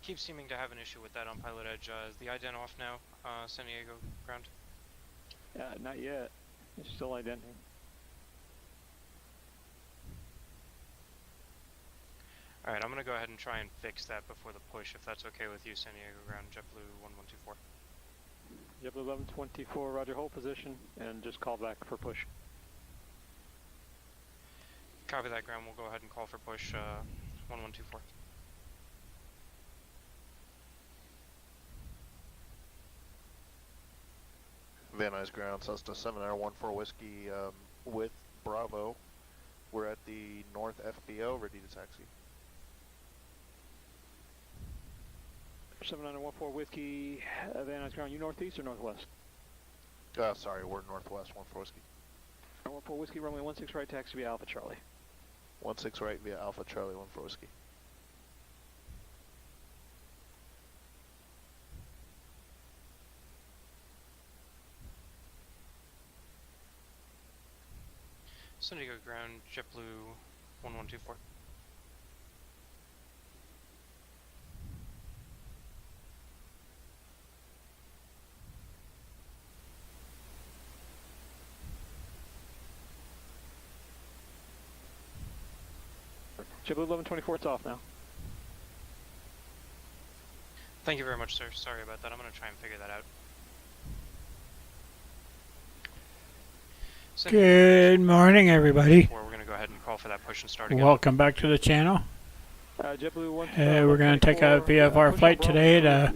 keep seeming to have an issue with that on Pilot Edge. Is the ident off now, San Diego ground? Not yet. It's still identing. Alright, I'm going to go ahead and try and fix that before the push, if that's okay with you, San Diego ground, JetBlue 1124. JetBlue 1124, roger, hold position, and just call back for push. Copy that, ground. We'll go ahead and call for push 1124. Van Nuys ground, Cessna 7914 Whiskey with Bravo. We're at the North FBO, ready to taxi. 7914 Whiskey, Van Nuys ground, you northeast or northwest? Sorry, we're northwest, 14 Whiskey. 14 Whiskey, runway 16 right, taxi via Alpha Charlie. 16 right via Alpha Charlie, 14 Whiskey. San Diego ground, JetBlue 1124. JetBlue 1124, it's off now. Thank you very much, sir. Sorry about that. I'm going to try and figure that out. Good morning, everybody. We're going to go ahead and call for that push and start again. Welcome back to the channel. JetBlue 1. We're going to take a VFR flight today to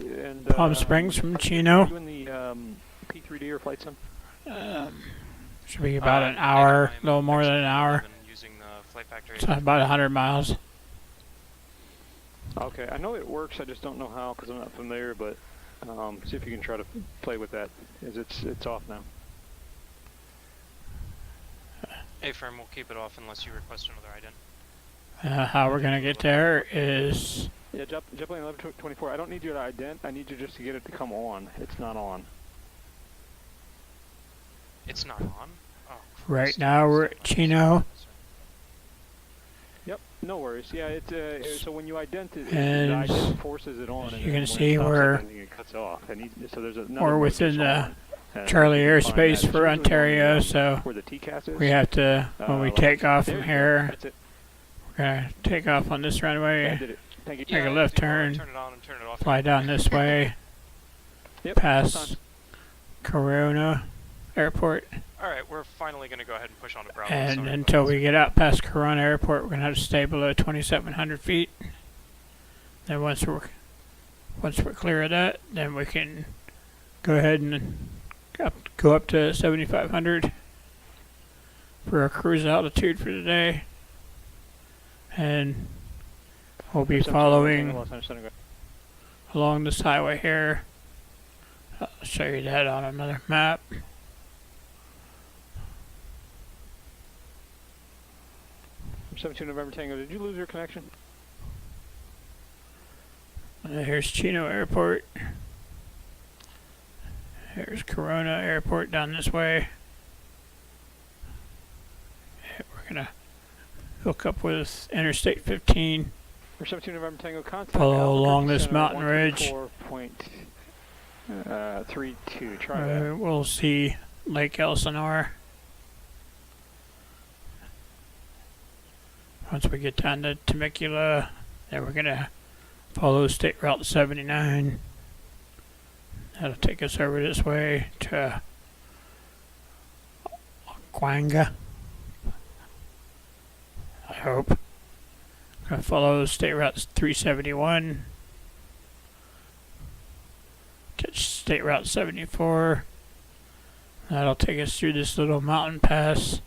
Palm Springs from Chino. Doing the P3D or flight sim? Should be about an hour, a little more than an hour. It's about 100 miles. Okay, I know it works. I just don't know how because I'm not familiar. But see if you can try to play with that. It's off now. A-firm, we'll keep it off unless you request another ident. How we're going to get there is... Yeah, JetBlue 1124, I don't need you to ident. I need you just to get it to come on. It's not on. It's not on? Oh. Right now we're at Chino. Yep, no worries. Yeah, so when you ident it, And the ident forces it on. And you can when see it stops we're... it cuts off. So there's We're within the Charlie Aerospace for Ontario, so we have to, when we take off from here, we're going to take off on this runway, make a left turn, fly down this way, past Corona Airport, Alright, we're finally going to go ahead and push on to Bravo. and until we get out past Corona Airport, we're going to have to stay below 2,700 feet. Then once we're clear of that, then we can go ahead and go up to 7,500 for our cruise altitude for today, and we'll be following along this highway here. I'll show you that on another map. From 17 November Tango, did you lose your connection? Here's Chino Airport. Here's Corona Airport down this way. We're going to hook up with Interstate 15. For 17 November Tango, contact Follow along this mountain ridge. 4.32. Try that. We'll see Lake Elsinore. Once we get down to Temecula, then we're going to follow State Route 79. That'll take us over this way to Quanga, I hope. Gonna follow State Route 371, catch State Route 74. That'll take us through this little mountain pass.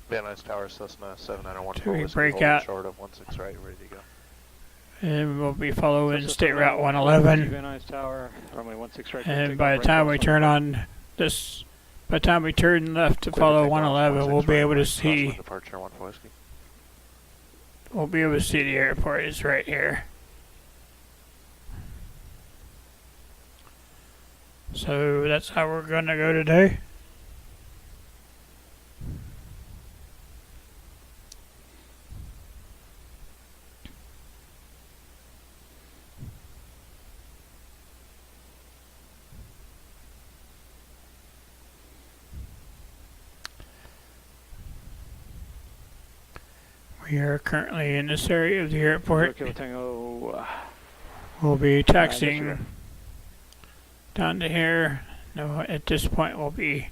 Van Nuys Tower, Cessna 7914 Till we Whiskey, break out. short of 16 right, ready to go. And we'll be following State Route 111. Van Nuys Tower, runway 16 right. And by the time we turn on this, by the time we turn left to follow 111, we'll be able to see. Departure 14 Whiskey. We'll be able to see the airport is right here. So that's how we're gonna go today. We are currently in this area of the 0 airport. Kilo Tango. We'll be taxiing disregard. down to here. No, at this point we'll be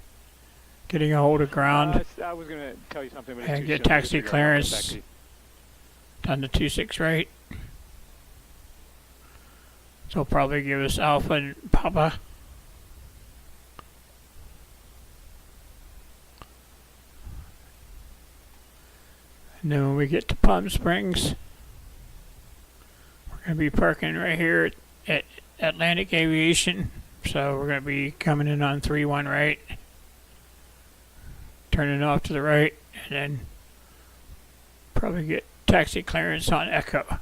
getting a hold of ground I was going to tell you something, but it's and too get soon. taxi Disregard. I'll get back clearance to you. down to 26 right. So probably give us Alpha and Papa. And then when we get to Palm Springs, we're going to be parking right here at Atlantic Aviation. So we're going to be coming in on 3-1 right, turning off to the right, and then probably get taxi clearance on Echo.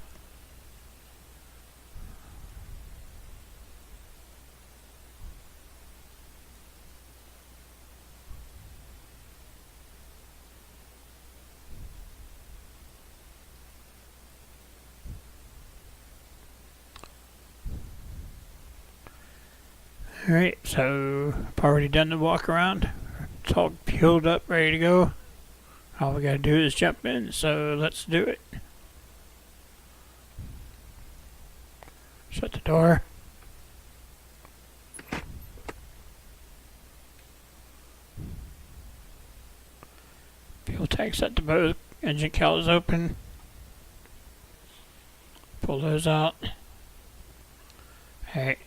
Alright, so I've already done the walk around. It's all fueled up, ready to go. All we gotta do is jump in, so let's do it. Shut the door. Fuel tank's at the boat. Engine cowl is open. Pull those out. Hey.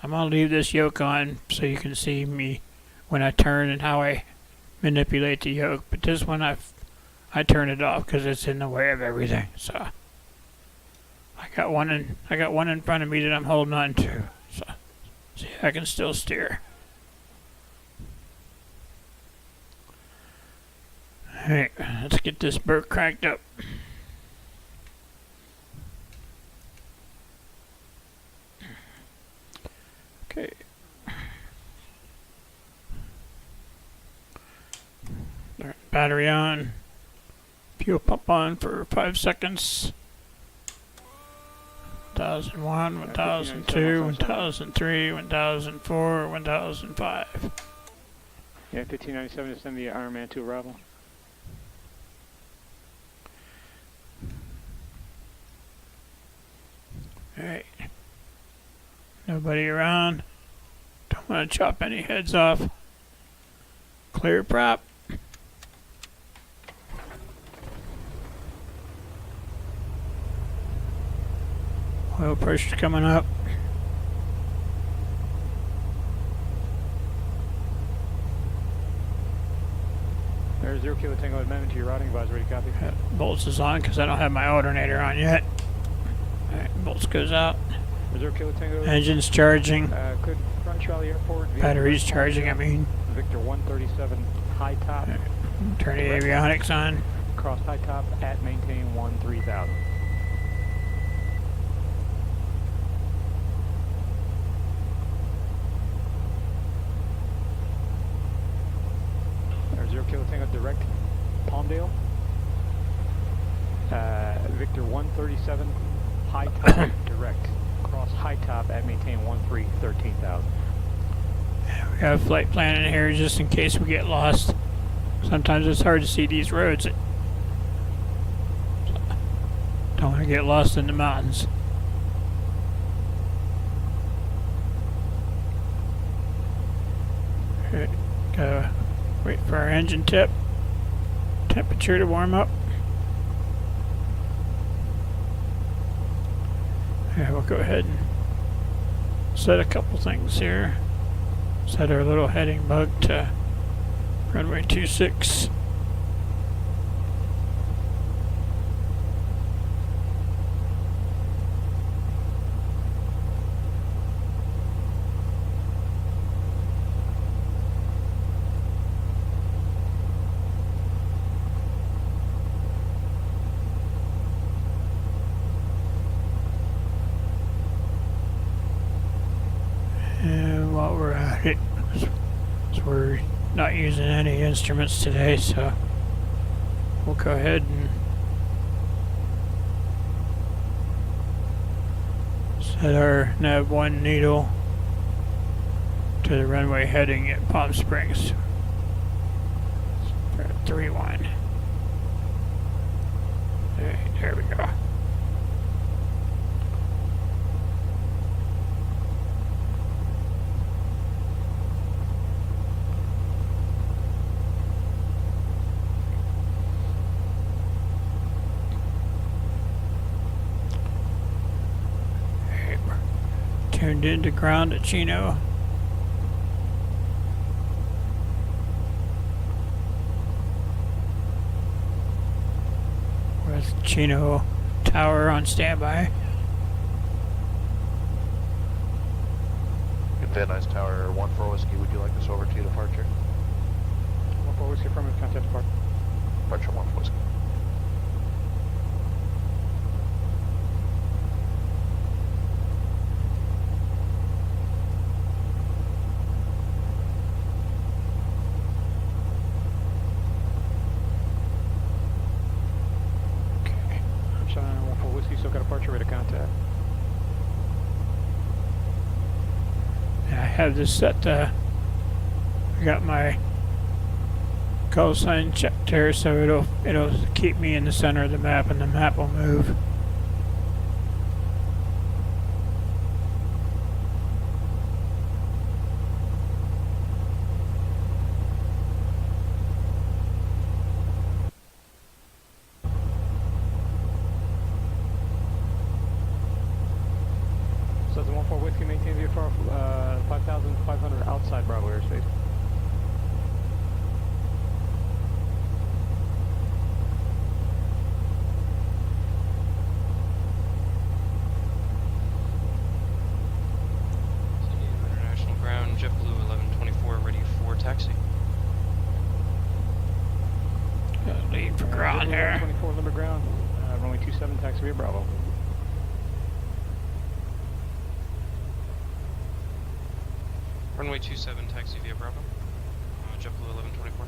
I'm going to leave this yoke on so you can see me when I turn and how I manipulate the yoke. But this one I turn it off because it's in the way of everything. So I got one in front of me that I'm holding on to. So see, I can still steer. Alright, let's get this boat cranked up. Okay. Battery on. Fuel pump on for 5 seconds. 1001, 1002, 1003, 1004, 1005. Yeah, 1597 to send the Iron Man to arrival. Alright. Nobody around. Don't want to chop any heads off. Clear prop. Oil pressure's coming up. There's 0 Kilo Tango amendment to your routing advisory. Copy. Bolts is on because I don't have my alternator on yet. Alright, bolts goes out. 0 Kilo Tango. Engine's charging. Could Front Charlie Airport. Battery's charging, I mean. Victor 137 high top. Turn the avionics on. Cross high top at maintain 13,000. There's 0 Kilo Tango direct Palmdale. Victor 137 high top direct. Cross high top at maintain 13,000. We got a flight plan in here just in case we get lost. Sometimes it's hard to see these roads. Don't want to get lost in the mountains. Alright, gotta wait for our engine temperature to warm up. Yeah, we'll go ahead and set a couple things here. Set our little heading bug to runway 26. And while we're at it, so we're not using any instruments today, so we'll go ahead and set our nav 1 needle to the runway heading at Palm Springs. We're at 3-1. There we go. Hey, we're tuned into ground at Chino. With Chino Tower on standby. Van Nuys Tower 1-4 Whiskey, would you like us over to departure? 1-4 Whiskey affirmative, contact depart. Departure 1-4 Whiskey. Okay. China 1-4 Whiskey, still got departure ready to contact. And I have this set. I got my call sign checked here, so it'll keep me in the center of the map, and the map will move. So the 1-4 Whiskey maintain VFR 5,500 outside Bravo airspace. International ground, JetBlue 1124, ready for taxi. Lead for ground here. 24 limit ground, runway 27, taxi via Bravo. Runway 27, taxi via Bravo. JetBlue 1124.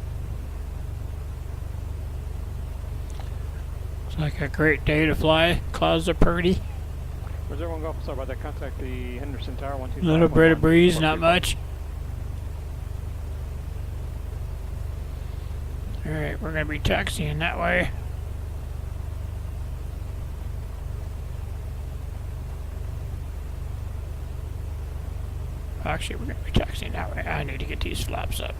It's like a great day to fly. Clouds are pretty. Reserve 1 Golf, sorry about that. Contact the Henderson Tower 125. Little bit of breeze, not much. Alright, we're gonna be taxiing that way. Actually, we're gonna be taxiing that way. I need to get these flaps up.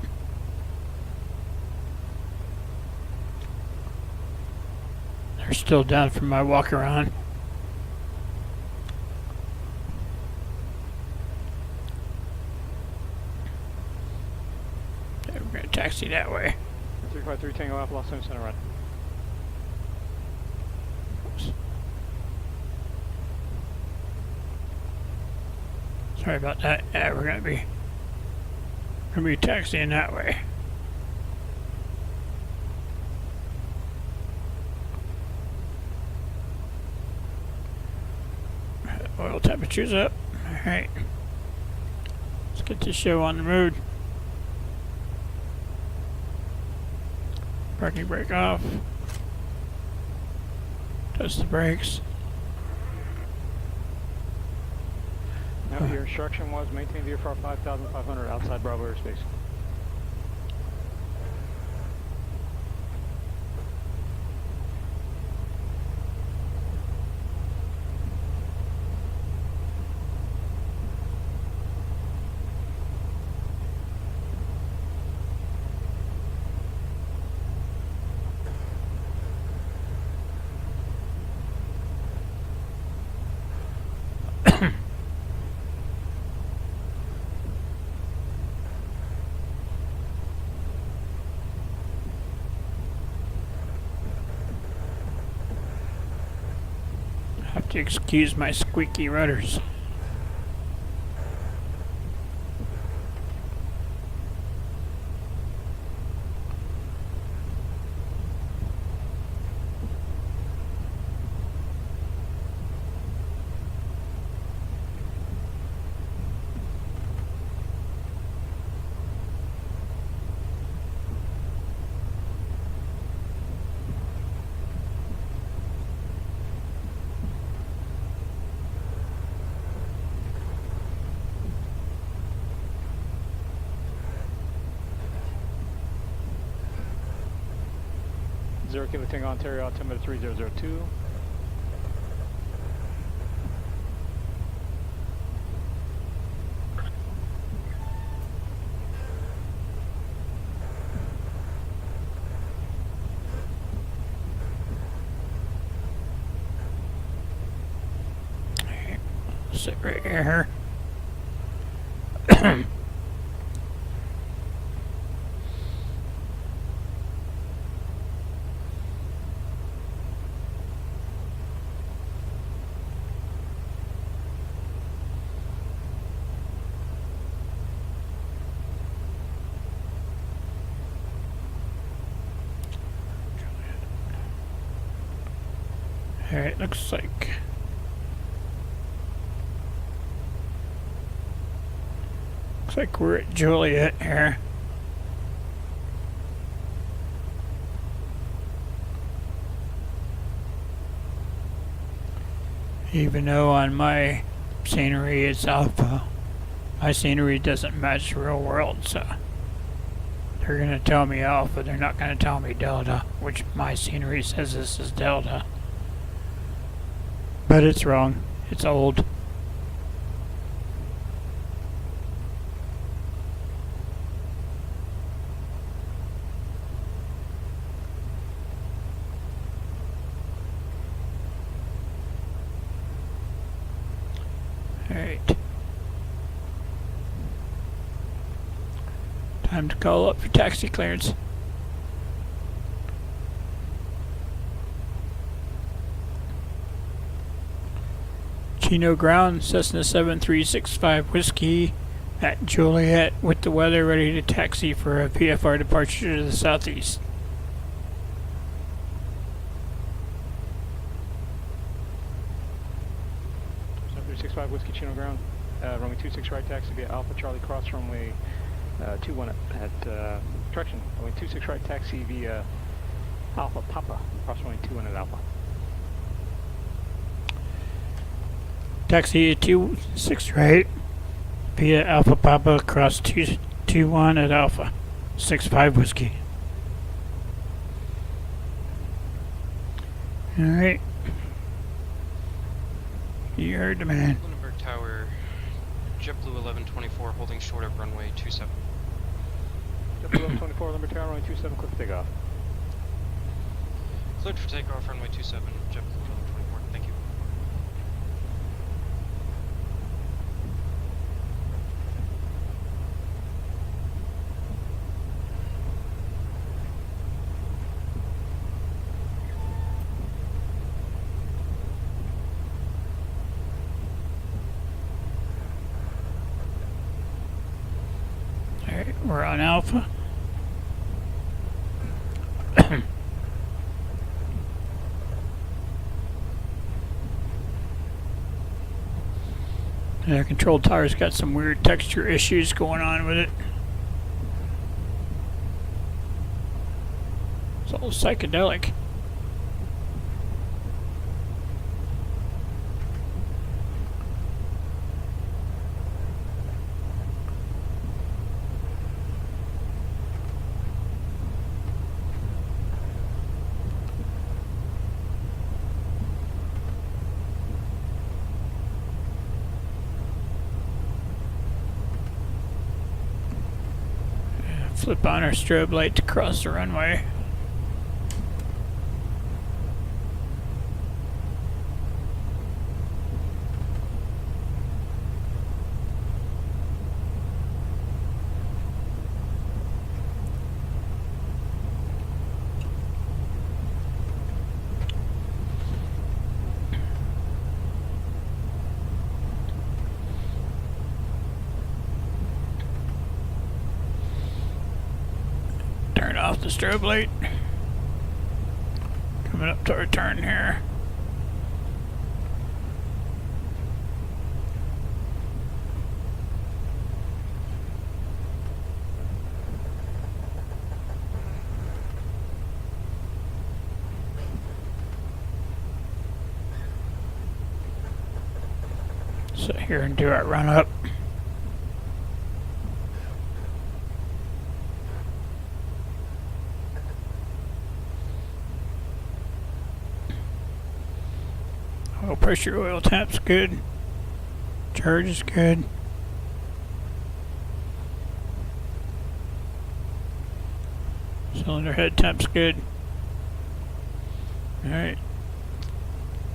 They're still down from my walk around. Okay, we're gonna taxi that way. 353 Tango Alpha, Los Angeles Center run. Oops. Sorry about that. Yeah, we're gonna be taxiing that way. Oil temperature's up. Alright. Let's get this show on the road. Parking brake off. Touch the brakes. Now your instruction was maintain VFR 5,500 outside Bravo airspace. Have to excuse my squeaky rudders. Zero Kilo Tango Ontario, altimeter 3002. Sit right here. Alright, looks like we're at Juliet here. Even though on my scenery it's Alpha, my scenery doesn't match the real world, so they're gonna tell me Alpha, they're not gonna tell me Delta, which my scenery says this is Delta. But it's wrong. It's old. Alright. Time to call up for taxi clearance. Chino ground, Cessna 7365 Whiskey at Juliet with the weather ready to taxi for a VFR departure to the southeast. 7365 Whiskey Chino ground, runway 26 right taxi via Alpha Charlie cross runway 21 at correction, runway 26 right taxi via Alpha Papa cross runway 21 at Alpha. Taxi 26 right via Alpha Papa cross 221 at Alpha 65 Whiskey. Alright. You heard the man. Lunenburg Tower, JetBlue 1124 holding short of runway 27. JetBlue 24 Lumber Tower runway 27 clear for takeoff. Cleared for takeoff, runway 27, JetBlue 1124. Thank you. Alright, we're on Alpha. Yeah, control tower's got some weird texture issues going on with it. It's all psychedelic. Flip on our strobe light to cross the runway. Turn off the strobe light. Coming up to our turn here. Sit here and do our run up. Oil pressure, oil tap's good. Charge is good. Cylinder head tap's good. Alright.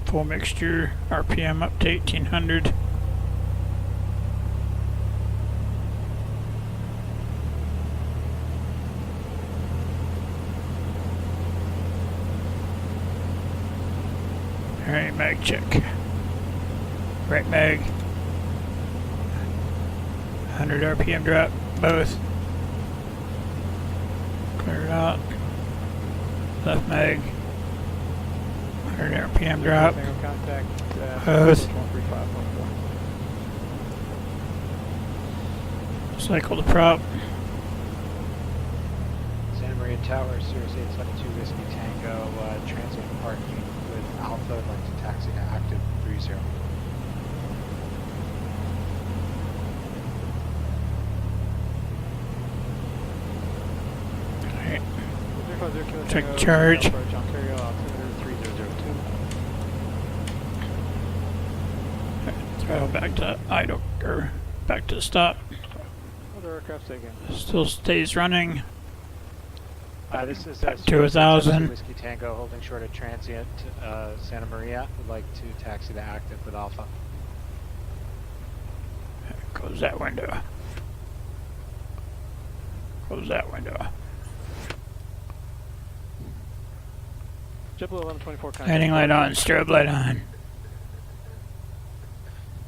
Full mixture, RPM up to 1800. mag. 100 RPM drop, both. Clear it out. Left mag. 100 RPM drop. Tango contact. Both. 13514. Cycle the prop. Santa Maria Tower, Sirius 872 Whiskey Tango, transient parking with Alpha, like to taxi to active 30. Alright. 050 Check Tango, charge. Alpha, Ontario, altimeter 3002. Throttle back to idle, or back to stop. Other aircraft taken. Still stays running. This is Back to Sirius 1000. 872 Whiskey Tango, holding short of transient Santa Maria, would like to taxi to active with Alpha. Close that window. Close that window. JetBlue 1124 contact. Heading light on, strobe light on.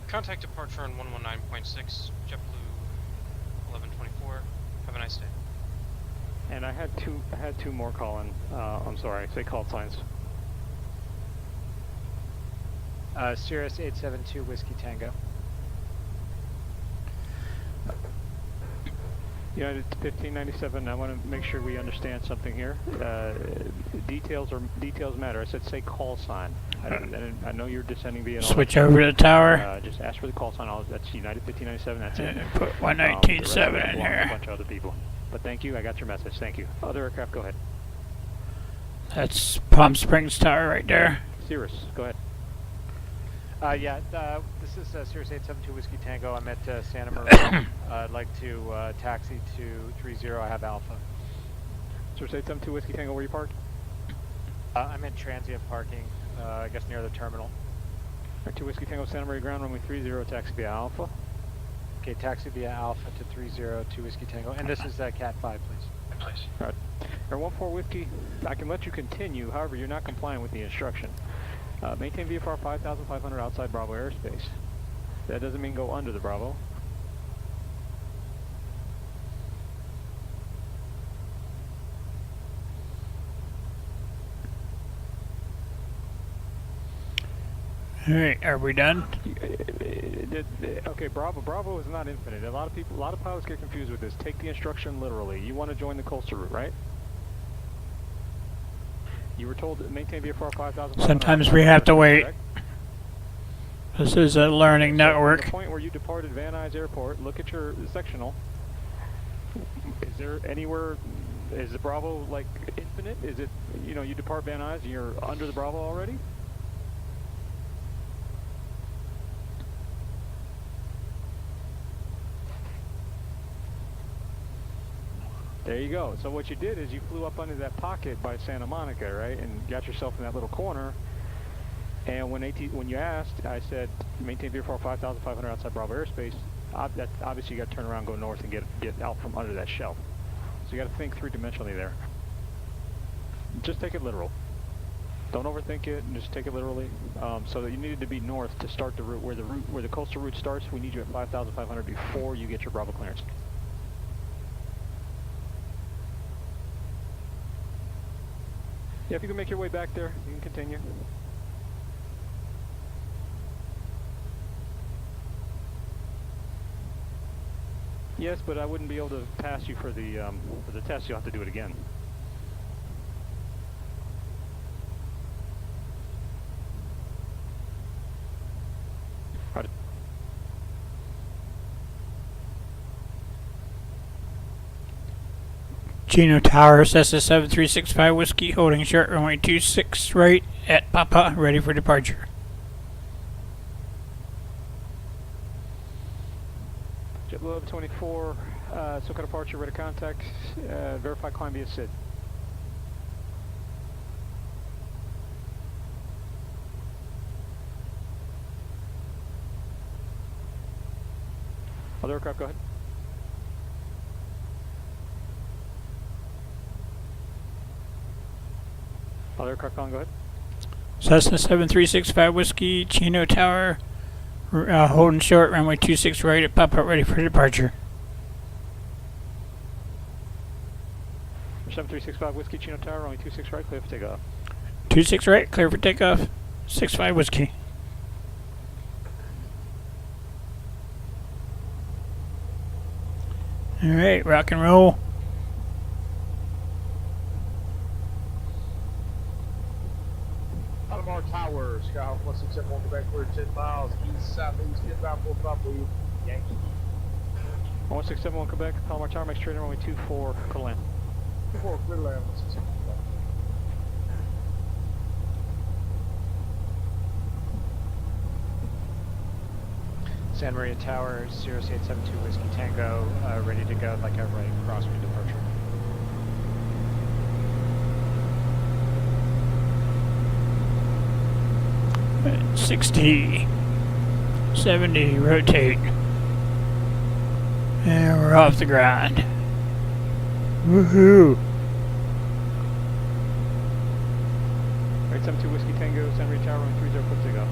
Contact departure on 119.6, JetBlue 1124. Have a nice day. And I had two more calling. I'm sorry, say call signs. Sirius 872 Whiskey Tango. United 1597. I want to make sure we understand something here. Details matter. I said say call sign. I know you're descending via. Switch over to the tower. Just ask for the call sign. That's United 1597. That's it. And put The rest of 119.7 it in belongs to a here. bunch of other people. But thank you. I got your message. Thank you. Other aircraft, go ahead. That's Palm Springs Tower right there. Cirrus, go ahead. This is Sirius 872 Whiskey Tango. I'm at Santa Maria. I'd like to taxi to 30. I have Alpha. Cirrus 872 Whiskey Tango, where you parked? I'm in transient parking, I guess near the terminal. Alright, 2 Whiskey Tango, Santa Maria ground, runway 30, taxi via Alpha. Okay, taxi via Alpha to 30, 2 Whiskey Tango. And this is Cat 5, please. Alright. Air 14 Whiskey, I can let you continue, however, you're not compliant with the instruction. Maintain VFR 5,500 outside Bravo airspace. That doesn't mean go under the Bravo. Alright, are we done? Okay, Bravo is not infinite. A lot of pilots get confused with this. Take the instruction literally. You want to join the coastal route, right? You were told to maintain VFR 5,000. Sometimes we have to wait. This is a learning At network. the point where you departed Van Nuys Airport, look at your sectional. Is there anywhere, is the Bravo like infinite? Is it, you depart Van Nuys and you're under the Bravo already? There you go. So what you did is you flew up under that pocket by Santa Monica, right, and got yourself in that little corner. And when you asked, I said maintain VFR 5,500 outside Bravo airspace. Obviously, you got to turn around, and go north, and get out from under that shelf. So you got to think three-dimensionally there. Just take it literal. Don't overthink it, and just take it literally. So that you needed to be north to start the route where the coastal route starts. We need you at 5,500 before you get your Bravo clearance. Yeah, if you can make your way back there, you can continue. Yes, but I wouldn't be able to pass you for the test. You'll have to do it again. Right. Chino Tower, Cessna 7365 Whiskey, holding short runway 26 right at Papa, ready for departure. JetBlue 1124, SoCal departure, ready to contact, verify climb via SID. Other aircraft, go ahead. Other aircraft calling, go ahead. Cessna 7365 Whiskey, Chino Tower, Holding short, runway 26 right at pop-up, ready for departure. 7365 Whiskey Chino Tower, runway 26 right, clear for takeoff. 26 right, clear for takeoff. 65 Whiskey. Alright, rock and roll. Palomar Tower, Skyhawk 1671, Quebec, we're 10 miles east, southeast, inbound 45, lead, Yankee. 1671 Quebec, Palomar Tower, make straight runway 24, clear land. 24, clear land, 1671. Santa Maria Tower, 0872 Whiskey Tango, ready to go, like a right crosswind departure. At 60. 70, rotate. And we're off the ground. Woohoo! 872 Whiskey Tango, Santa Maria Tower, runway 30, clear for takeoff.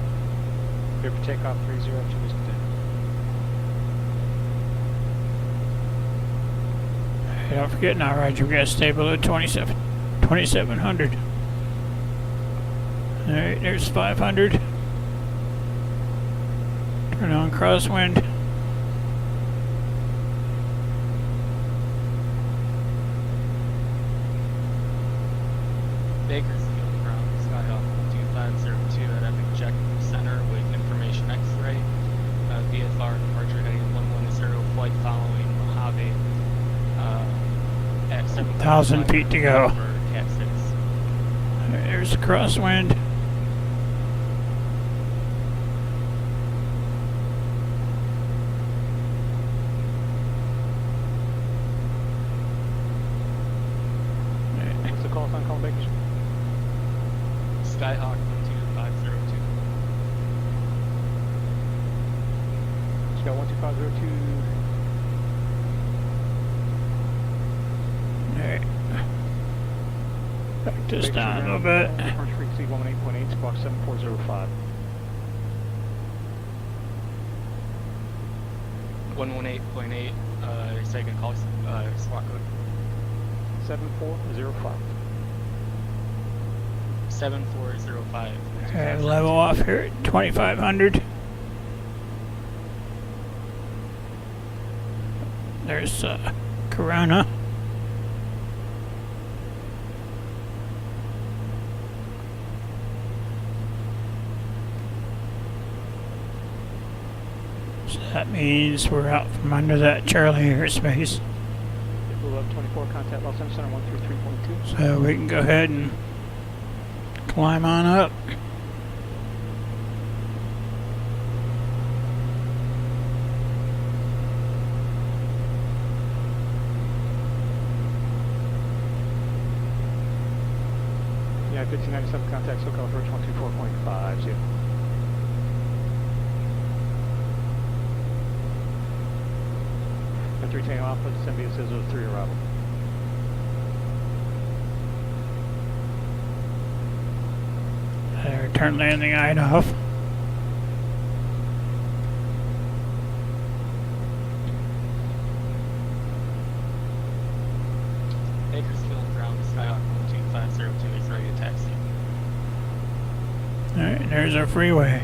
Clear for takeoff, 302 Whiskey Tango. Hey, don't forget now, Roger, we gotta stay below 2700. Alright, there's 500. Turn on crosswind. Bakersfield ground, Skyhawk 2502 at Epic Check Center with information X-ray. VFR departure heading 110, flight following Mojave at 1,000 feet to go. For Cat 6. There's the crosswind. What's the call sign, calling Bakersfield? Skyhawk 12502. Sky 12502. Alright. Back this down a little bit. Departure frequency 118.8, squawk 7405. 118.8, second call, squawk code 7405. 7405. Okay, level off here at 2500. There's Corona. So that means we're out from under that Charlie airspace. Blue 1124, contact Los Angeles Center 133.2. So we can go ahead and climb on up. Yeah, 1597, contact SoCal approach 124.5. Yeah. And 3 Tango Alpha, descend via Sizzle 3 arrival. Return landing IDOF. Bakersfield ground, Skyhawk 12502 is ready to taxi. Alright, there's our freeway.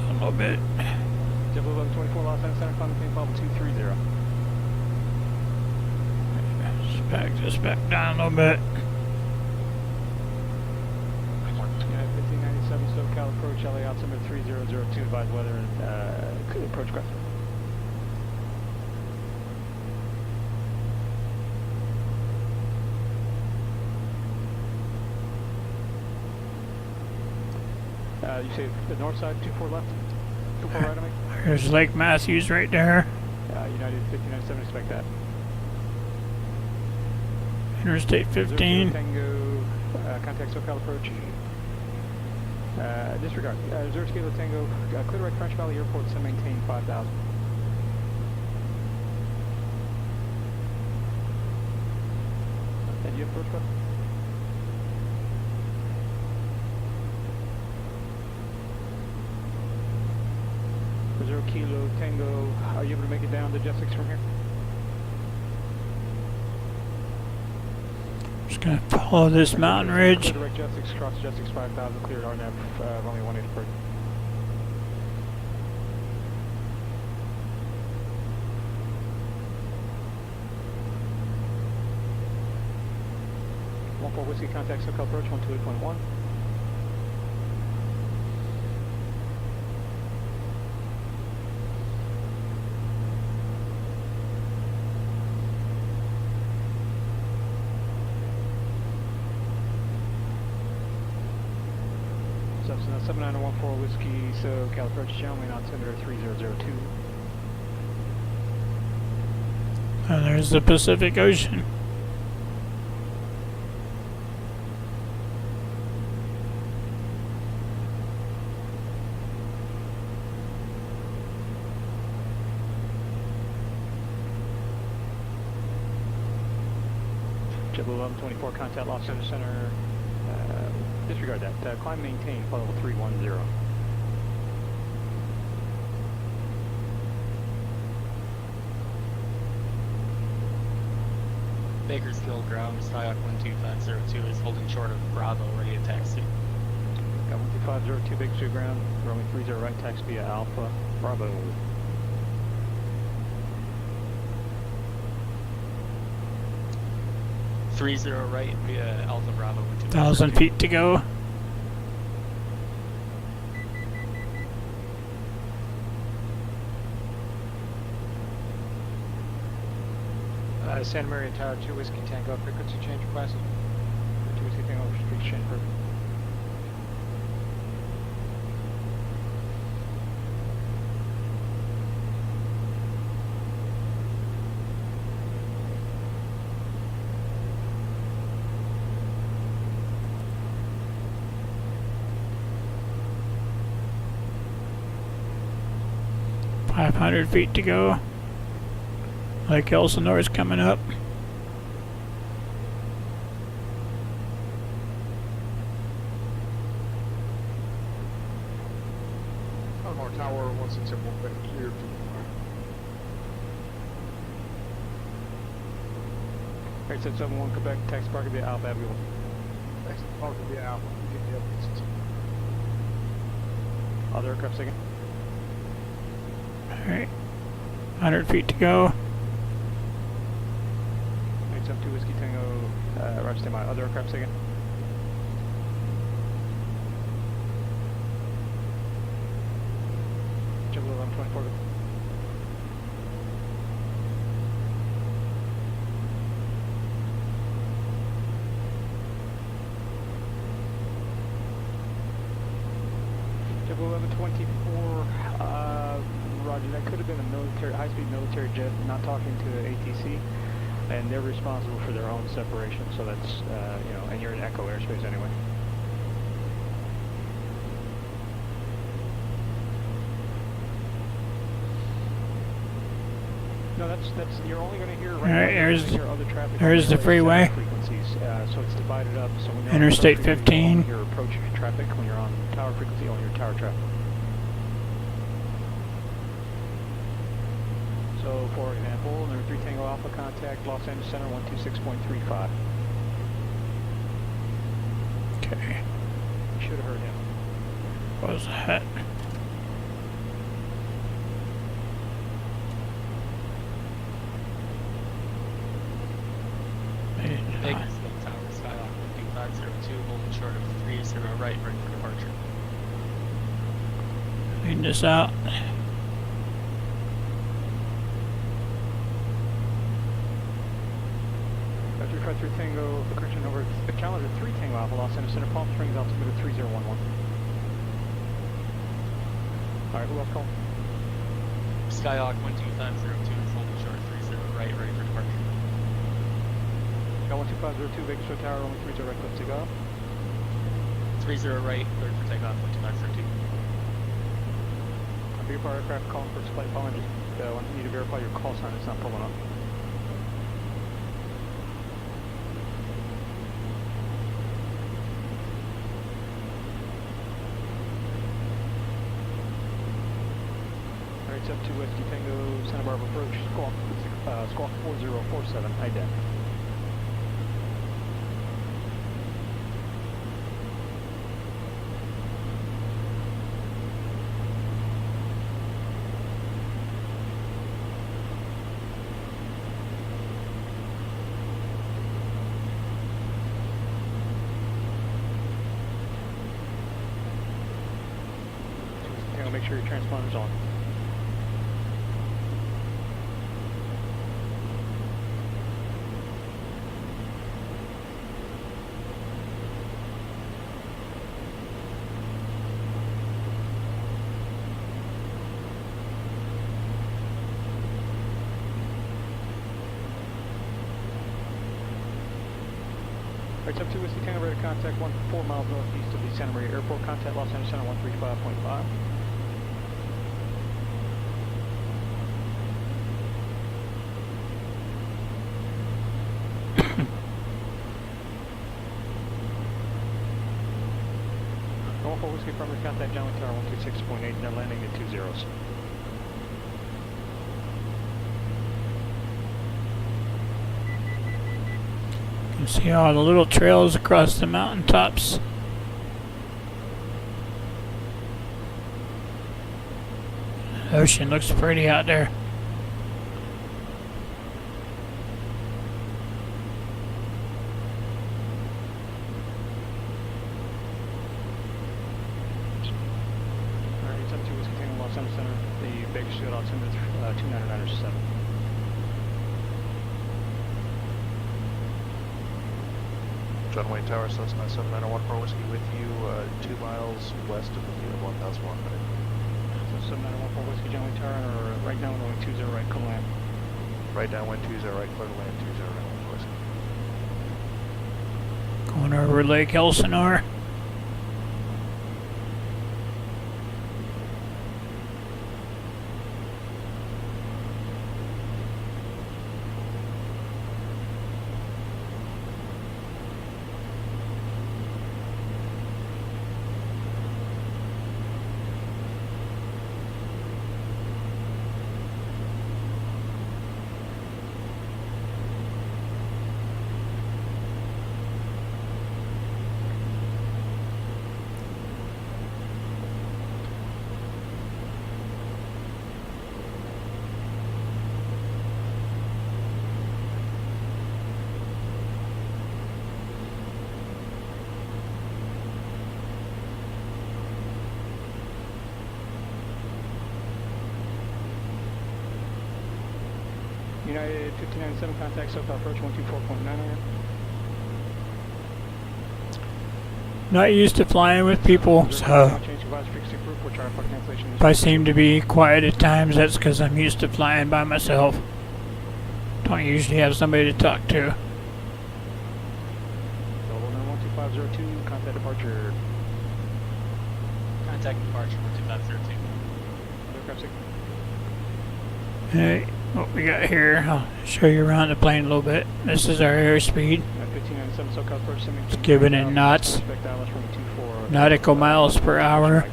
A little bit. JetBlue 1124, Los Angeles Center, Climate Plane Papa 230. Back this back down a little bit. Yeah, 1597, SoCal approach, LA altimeter 3002, advise weather and approach craft. You say the north side, 24 left, 24 right on me? There's Lake Matthews right there. United 59.7, expect that. Interstate 15. Tango, contact SoCal approach. Disregard. 0 Kilo Tango, clear to right French Valley Airport, send maintain 5,000. And you approach button? 0 Kilo Tango, are you able to make it down to Jet 6 from here? Just gonna follow this mountain ridge. Clear direct Jet 6, cross Jet 6 5000, cleared RNAV, runway 18 approach. Whiskey contact SoCal approach 128.1. Cessna 7914 Whiskey SoCal approach channel, main altimeter 3002. There's the Pacific Ocean. JetBlue 1124, contact Los Angeles Center. Disregard that. Climb maintain, flight level 310. Bakersfield ground, Skyhawk 12502 is holding short of Bravo, ready to taxi. Got 12502 Bakersfield ground, runway 30 right, taxi via Alpha, Bravo. Three zero right via Alpha Bravo. 1,000 feet to go. Santa Maria Tower 2 Whiskey Tango, frequency change request. 2 Whiskey Tango, frequency change perfect. $500 feet to go. Lake Elsinore is coming up. Elmore Tower 1671, clear to Alright, 771 Quebec, taxi park via Alpha Avenue. Next park will be Alpha. You get the other 16. Other aircraft second. Alright. 100 feet to go. 872 Whiskey Tango, roger, stand by. Other aircraft second. JetBlue 1124. JetBlue 1124, roger, that could have been a military, high-speed military jet, not talking to ATC, and they're responsible for their own separation, so that's, you know, and you're in Echo airspace anyway. No, that's, you're only going to hear right Alright, now, here's, hear other traffic there's the freeway. frequencies, so it's divided up, so when you're Interstate on frequency, you 15. hear approach traffic. When you're on tower frequency, you only hear tower traffic. So, for example, number 3 Tango Alpha contact Los Angeles Center 126.35. Okay. You should have heard him. What was that? Bakersfield Tower, Skyhawk 12502, holding short of 30 right, ready for departure. Leading this out. After 3 Tango, the correction over Challenger 3 Tango Alpha Los Angeles Center, Palm Springs altimeter 3011. Alright, who else calling? Skyhawk 12502 is holding short 30 right, ready for departure. Sky 12502, Vegas Road Tower, only 30 right, let's take off. 30 right, cleared for takeoff 12502. Verify aircraft calling for flight following, just need to verify your call sign, it's not pulling up. Alright, it's up to Whiskey Tango, Santa Barbara approach, squawk 4047, ident. Make sure your transponder's on. It's up to Whiskey Tango, ready to contact 4 miles northeast of the Santa Maria Airport. Contact Los Angeles Center 135.5. Norfolk Whiskey Primary, contact John Tower 126.8, and they're landing at 2 zeros. You can see all the little trails across the mountaintops. The ocean looks pretty out there. Alright, it's up to Whiskey Tango, Los Angeles Center, the Baker Street altimeter 299.7. John Wayne Tower, Cessna 7914 Whiskey with you, 2 miles west of the field, 1001 minute. So 7914 Whiskey, John Wayne Tower, or right now we're going 20 right, come land. Right down, wind 20 right, clear to land 20 right, Whiskey. Going over Lake Elsinore. United 59.7, contact SoCal approach 124.9. Not used to flying with people, so if I seem to be quiet at times, that's because I'm used to flying by myself. Don't usually have somebody to talk to. Level 12502, contact departure. Contact departure 12502. Aircraft signal. Hey, what we got here, I'll show you around the plane a little bit. This is our airspeed. 1597 SoCal approach. It's given in knots. Nautical miles per hour.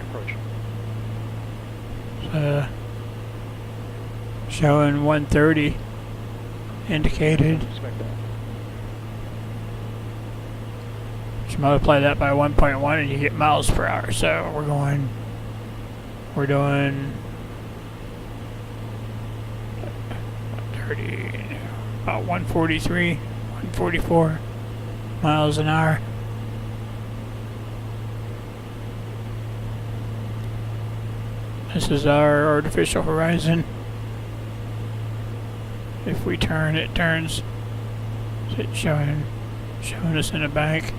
Showing 130 indicated. Just multiply that by 1.1 and you get miles per hour. So we're doing 30, about 143, 144 miles an hour. This is our artificial horizon. If we turn, it turns. It's showing us in a bank.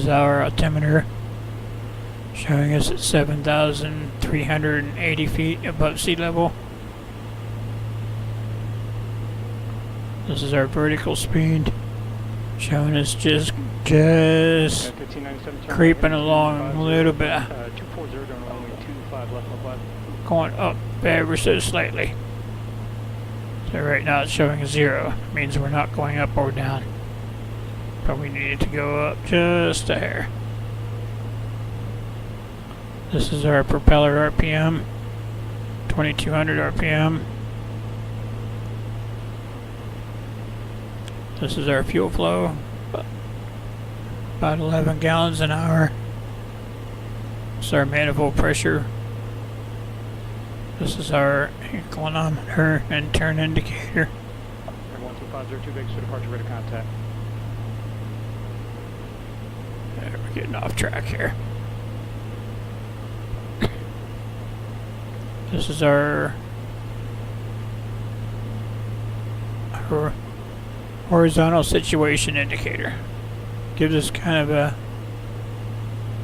is our altimeter showing us at 7,380 feet above sea level. This is our vertical speed showing us just 1597 turn creeping right, along a little bit, 240 down runway 25 left on left. going up ever so slightly. So right now it's showing 0. It means we're not going up or down. But we needed to go up just a hair. This is our propeller RPM, 2200 RPM. This is our fuel flow, about 11 gallons an hour. This is our manifold pressure. This is our inclinometer and turn indicator. 12502 big for departure rate of contact. We're getting off track here. This is our horizontal situation indicator. Gives us kind of a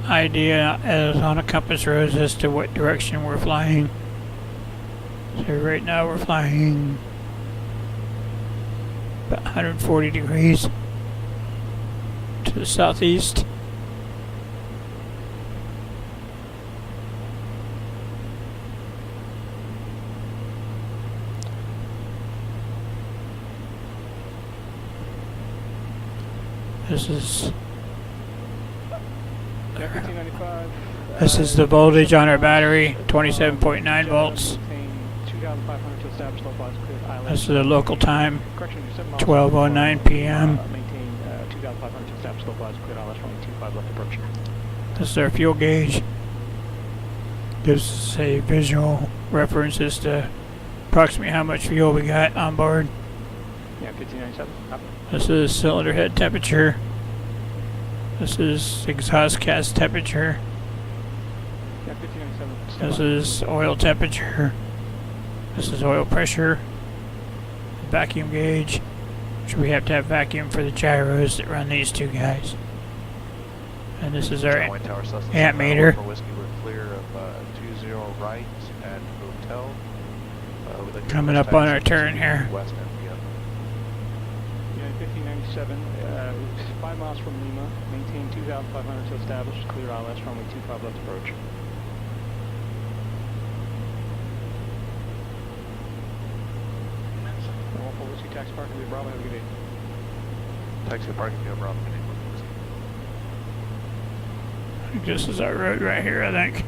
idea as on a compass rose as to what direction we're flying. So right now we're flying about 140 degrees to the southeast. This is Yeah, 1595. this is the voltage on our battery, 27.9 volts. 2,500 to establish localized clear island. This is the local time, Correction, you're 7 miles 12:09 p.m. Maintain 2,500 to establish localized clear island. Runway 25 left approach. This is our fuel gauge. Gives us a visual reference as to approximately how much fuel we got on board. Yeah, 1597. Up. This is cylinder head temperature. This is exhaust gas temperature. Yeah, 1597. This is oil temperature. This is oil pressure. Vacuum gauge. So we have to have vacuum for the gyros that run these two guys. And this is our White Tower, Cessna, amp 7 meter. For whiskey, we're clear of 20 right at hotel. We'd like to Coming request up on our taxi turn to here. West MPO. Yeah, 1597. 5 miles from Lima. Maintain 2,500 to establish clear ILS. Runway 25 left approach. One for whiskey taxi parking. We Bravo. Have a good day. Taxi parking, go Bravo. This is our road right here, I think.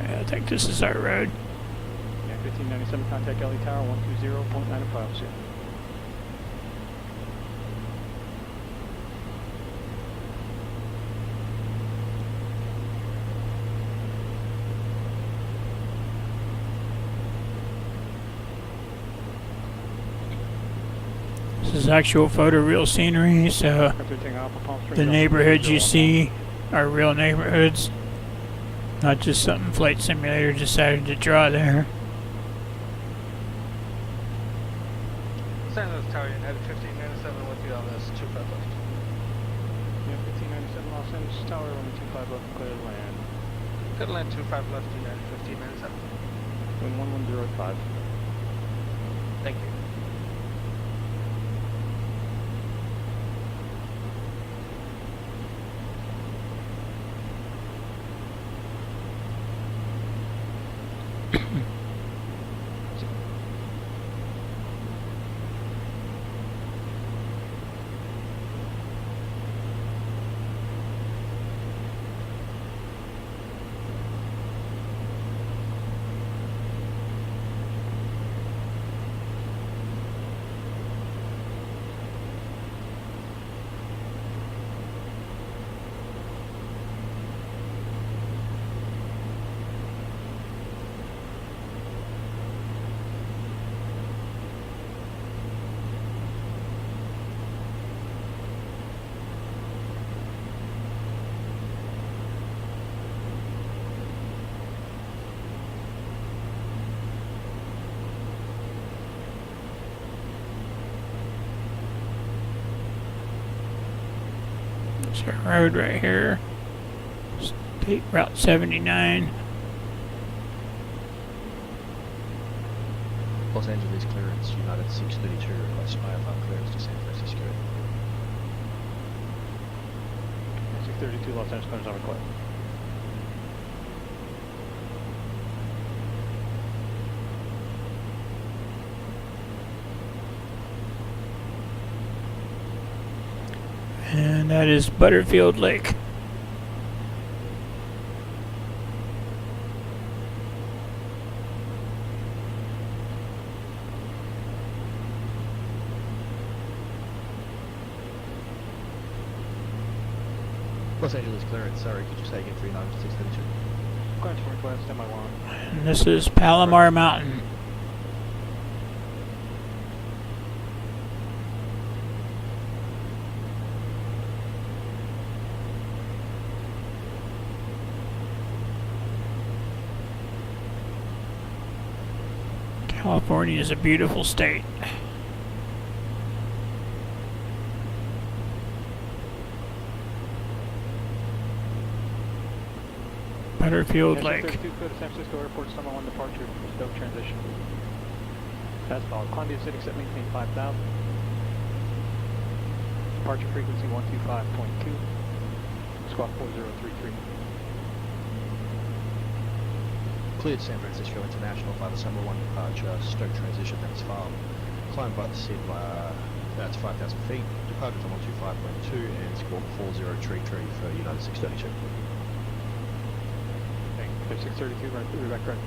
Yeah, I think this is our road. Yeah, 1597. Contact LA Tower 120.905. This is actual photo real scenery, so the neighborhoods you see are real neighborhoods, not just something Flight Simulator decided to draw there. San Jose Tower, United 1597 with you on this 25 left. Yeah, 1597 Los Angeles Tower, runway 25 left, clear to land. Good land 25 left, United 1597. Wind 1105. Thank you. There's our road right here. State Route 79. Los Angeles clearance, United 632 requests IFR clearance to San Francisco. 632 Los Angeles clearance on request. And that is Butterfield Lake. Los Angeles clearance, sorry, could you say again 39 632? Clearance from request, stand by 1. And this is Palomar Mountain. California is a beautiful state. Butterfield Lake. 32, go to San Francisco Airport, summer 1 departure, Stoke transition. That's all. Columbia City, set maintain 5,000. Departure frequency 125.2. Squawk 4033. Cleared San Francisco International by the summer 1 departure, Stoke transition, that's farm. Climb by the SID, that's 5,000 feet. Departure to 125.2 and squawk 4033 for United 632. 632, right, we'll be back right.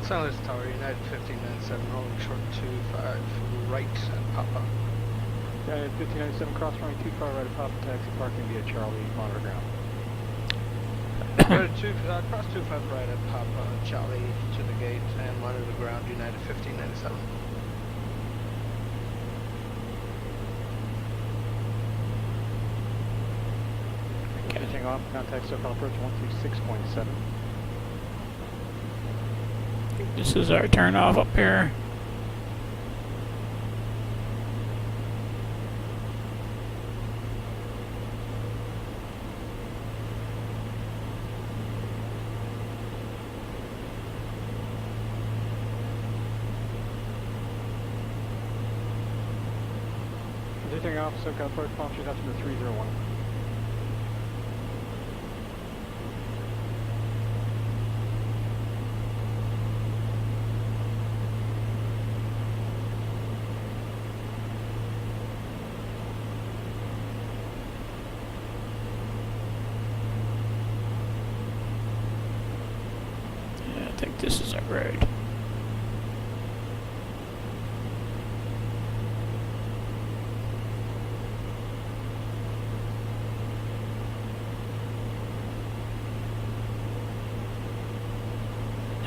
Sunless Tower, United 1597, rolling short 25, right and Papa. United 1597, cross running 25, right at Papa, taxi parking via Charlie, monitor ground. Go to cross 25, right at Papa, Charlie to the gate, and monitor the ground, United 1597. Catching off, contact SoCal approach 126.7. This is our turn off up here. Continuing off, SoCal approach, palm trees up to the 301. I think this is our road.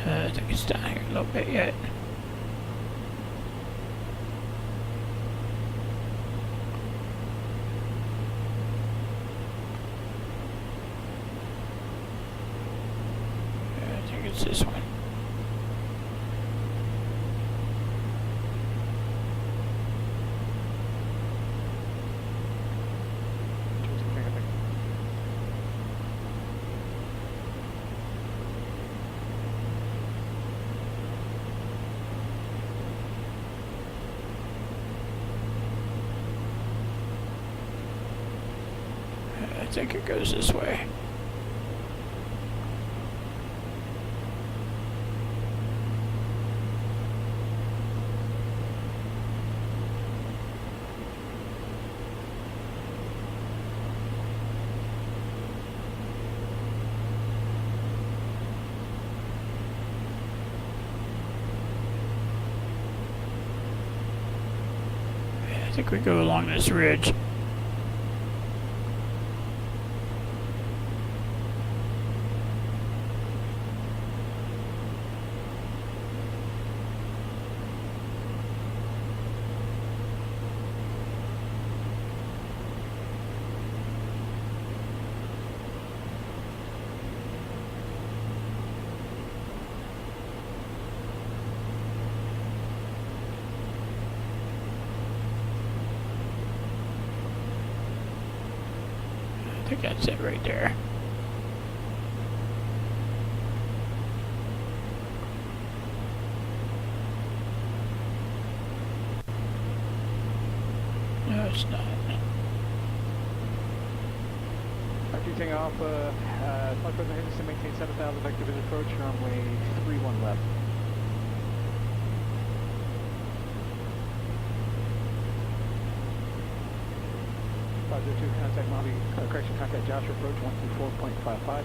I think it's down here a little bit yet. I think it's this one. I think it goes this way. I think we go along this ridge. I think that's it right there. No, it's not. R2 taking off, flight president Henderson to maintain 7,000 vector visual approach, runway 31 left. Two contact Mojave, correction, contact Joshua approach 124.55.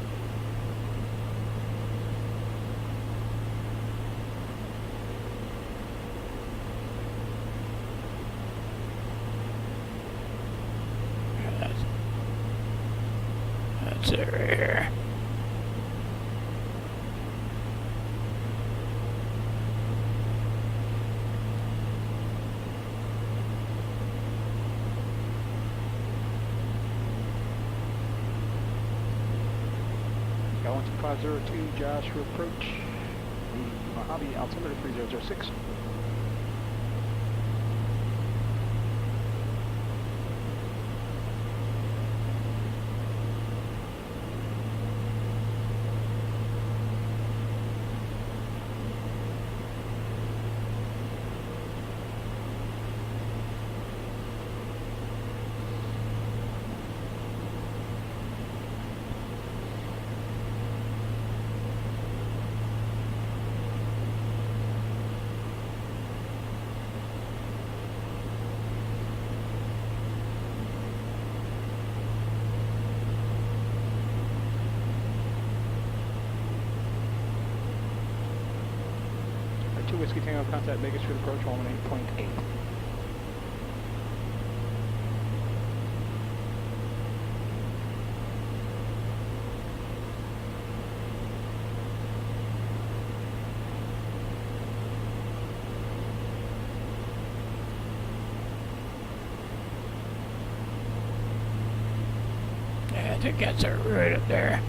That's it right here. Got 12502 Joshua approach, the Mojave altimeter 3006. Whiskey Tango, contact Vegas Street approach 118.8. Yeah, I think that's it right up there.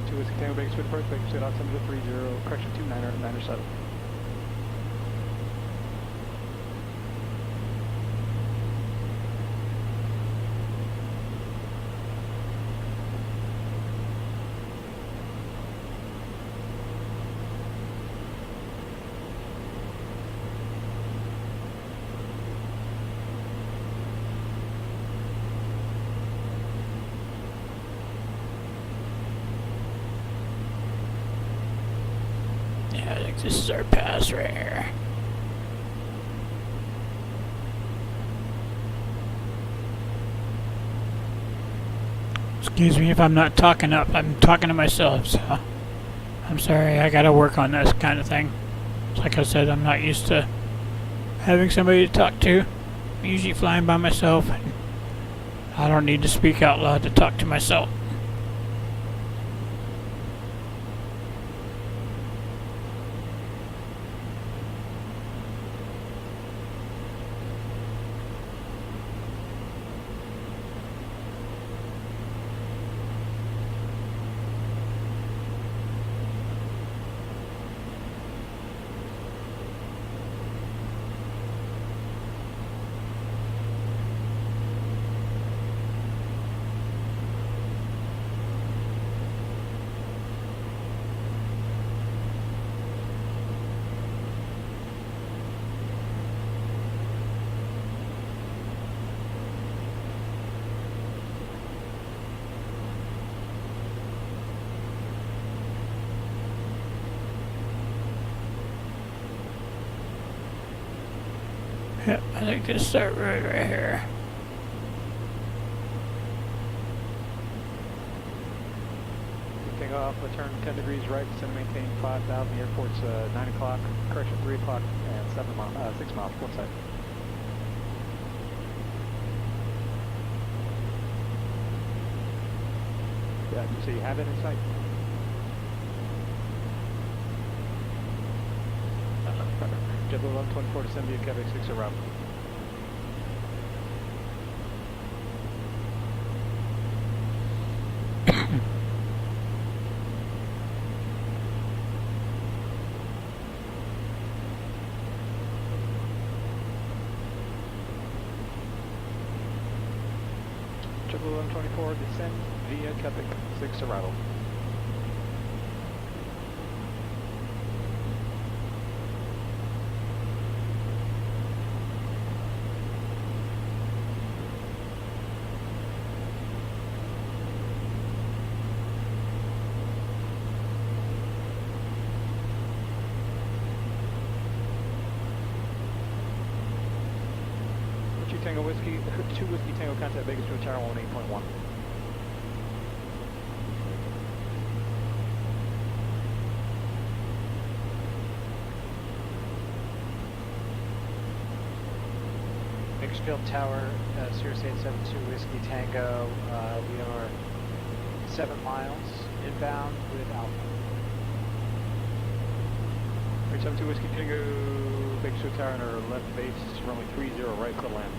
Two Whiskey Tango, Vegas Street approach, Vegas Street altimeter 30, correction 2997. Yeah, I think this is our pass right here. Excuse me if I'm not talking up. I'm talking to myself, so I'm sorry. I gotta work on this kind of thing. Like I said, I'm not used to having somebody to talk to. I'm usually flying by myself, and I don't need to speak out loud to talk to myself. Yeah, I think this start right here. Take off, turn 10 degrees right, descend and maintain 5,000. The airport's 9 o'clock, correction 3 o'clock, and 6 miles, port side. Yeah, so you have it in sight. JetBlue 1124 descend via Quebec 6 around. JetBlue 1124 descend via Quebec 6 arrival. Tango Whiskey, 2 Whiskey Tango contact Vegas to Tower 18.1. Bakersfield Tower, Sirius 872 Whiskey Tango. We are 7 miles inbound with Alpha. 372 Whiskey Tango, Bakersfield Tower on our left base, runway 30 right for land.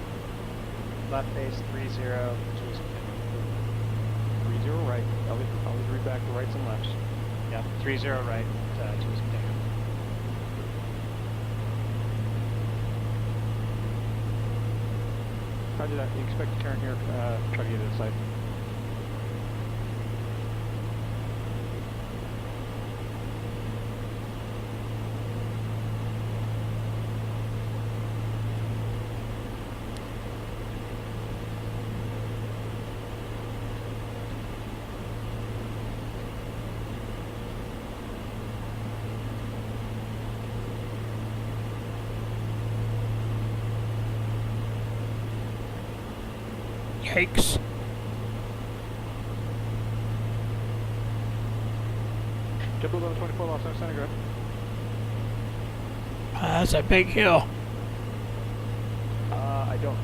Left base 30 to Whiskey Tango. 30 right, always read back the rights and lefts. Yeah, 30 right to Whiskey Tango. Roger that, you expect to turn here, try to get inside. Yikes. JetBlue 1124 Los Angeles Center, go ahead. That's a big hill. I don't.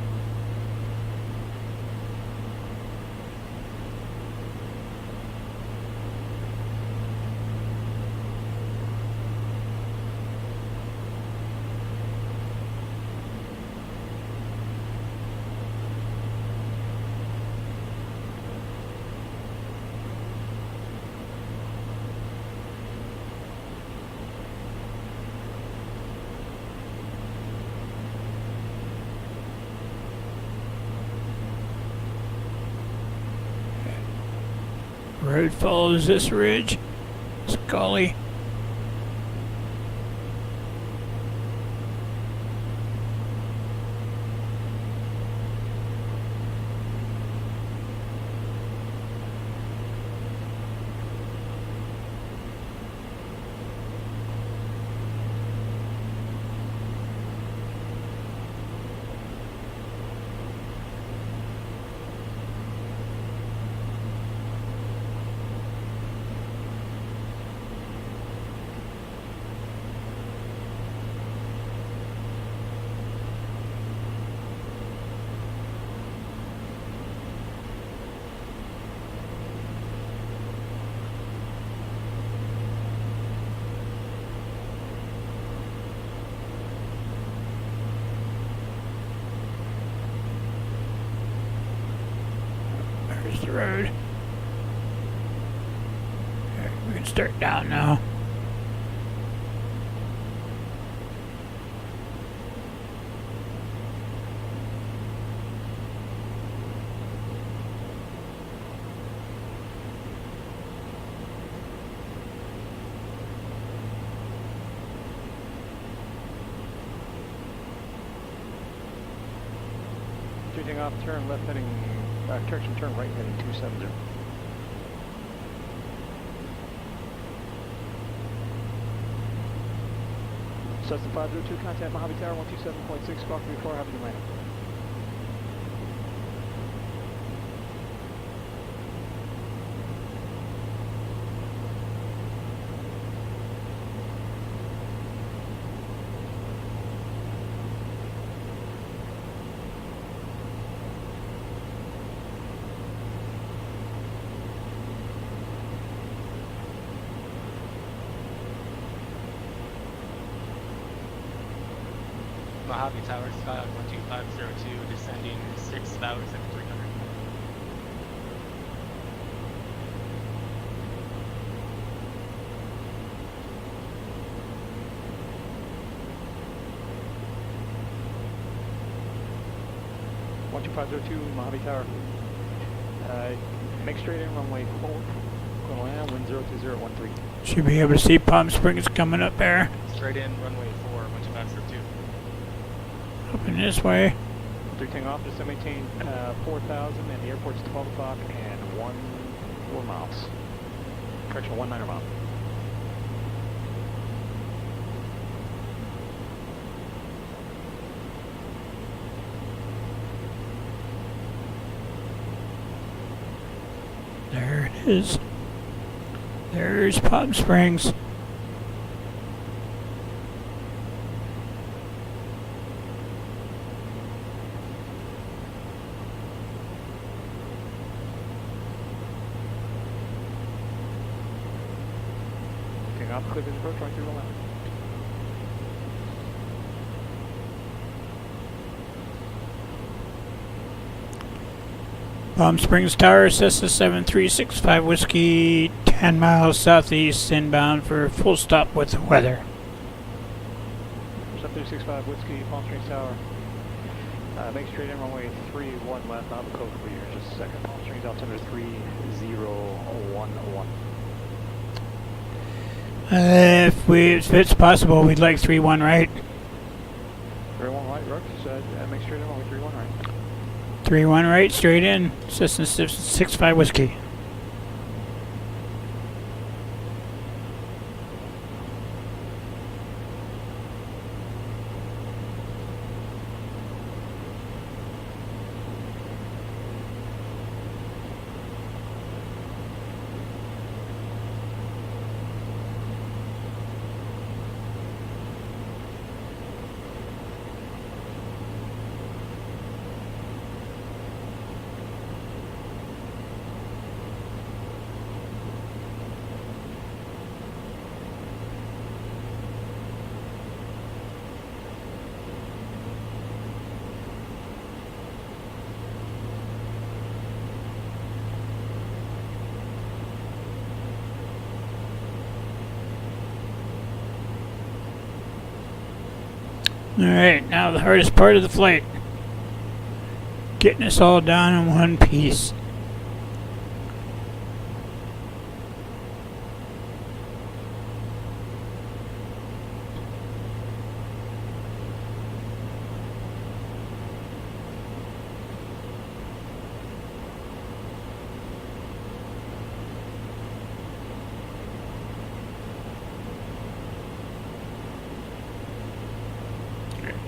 Road follows this ridge. Scully. There's the road. Okay, we can start down now. Shooting off, turn left heading, correction, turn right heading 270. Cessna 502, contact Mojave Tower 127.6, squawk before having to land. Mojave Tower, Skylane 12502, descending 6,300. Mojave Tower. Make straight in runway 4. Gonna land, wind 02013. Should be able to see Palm Springs coming up there. Straight in, runway 4, 12502. Up in this way. 3 taking off, just to maintain 4,000, and the airport's 12 o'clock and 4 miles. Correction, 19 mile. There it is. There's Palm Springs. Taking off, clear vision approach, right through the left. Palm Springs Tower, Cessna 7365 Whiskey, 10 miles southeast, inbound for full stop with the weather. 7365 Whiskey, Palm Springs Tower. Make straight in runway 31 left, I'll have a code for you in just a second. Palm Springs altimeter 3011. If it's possible, we'd like 3-1 right. 31 right, Rook, make straight in runway 31 right. 3-1 right, straight in, Cessna 65 Whiskey. Alright, now the hardest part of the flight. Getting us all down in one piece.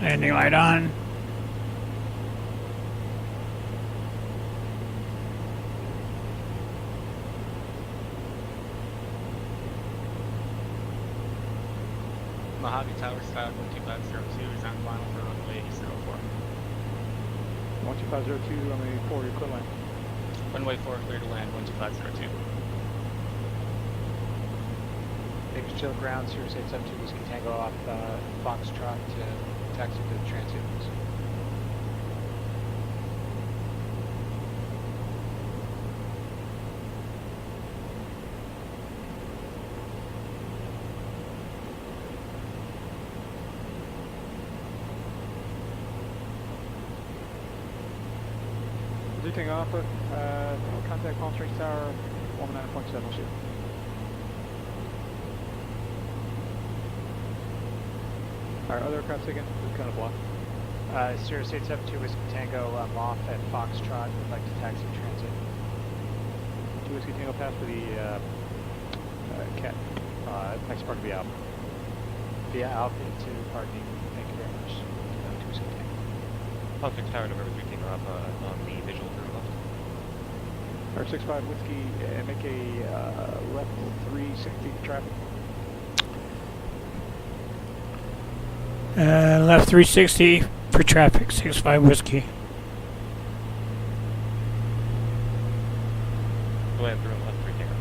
Landing light on. Mojave Tower, Skylane 12502 is on final for runway 04. 12502, runway 4, you're clear line. Runway 4, clear to land, 12502. Bakersfield ground, Sirius 872 Whiskey Tango off Foxtrot to taxi to the transit. Taking off, contact Palm Springs Tower, 19.7, we'll shoot. Alright, other aircraft taken, we're kind of blocked. Sirius 872 Whiskey Tango, I'm off at Foxtrot, would like to taxi transit. 2 Whiskey Tango pass for the cat. Next part will be out. Via Alpha to parking, thank you very much. 2 Whiskey Tango. Palm Springs Tower, November 3 taking off on the visual through left. R65 Whiskey, make a left 360 traffic. Left 360 for traffic, 65 Whiskey. Land through left 3 taking off.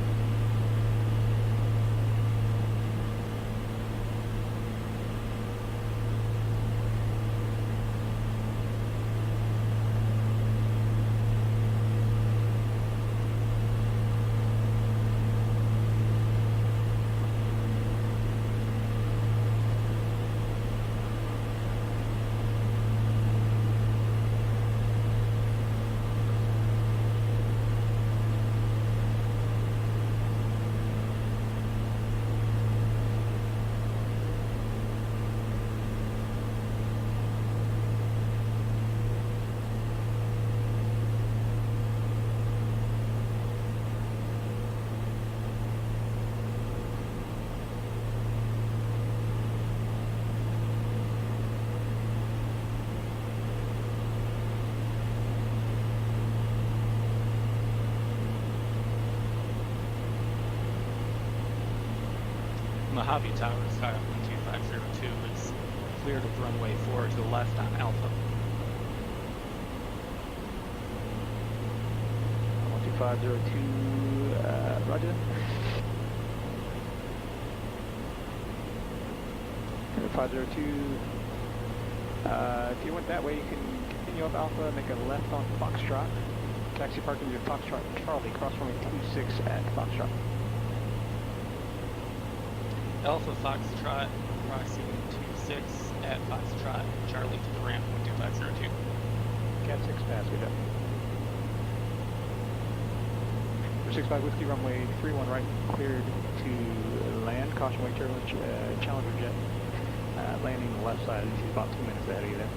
Mojave Tower, Skylane 12502 is cleared of runway 4 to the left on Alpha. 12502, roger. 502. If you went that way, you can continue up Alpha, make a left on Foxtrot. Taxi parking to Foxtrot Charlie, cross runway 26 at Foxtrot. Alpha Foxtrot, crossing 26 at Foxtrot, Charlie to the ramp 12502. Cat 6 pass, good up. 65 Whiskey, runway 31 right, cleared to land. Caution wake turbulent Challenger jet. Landing the left side, he's about 2 minutes ahead of you there.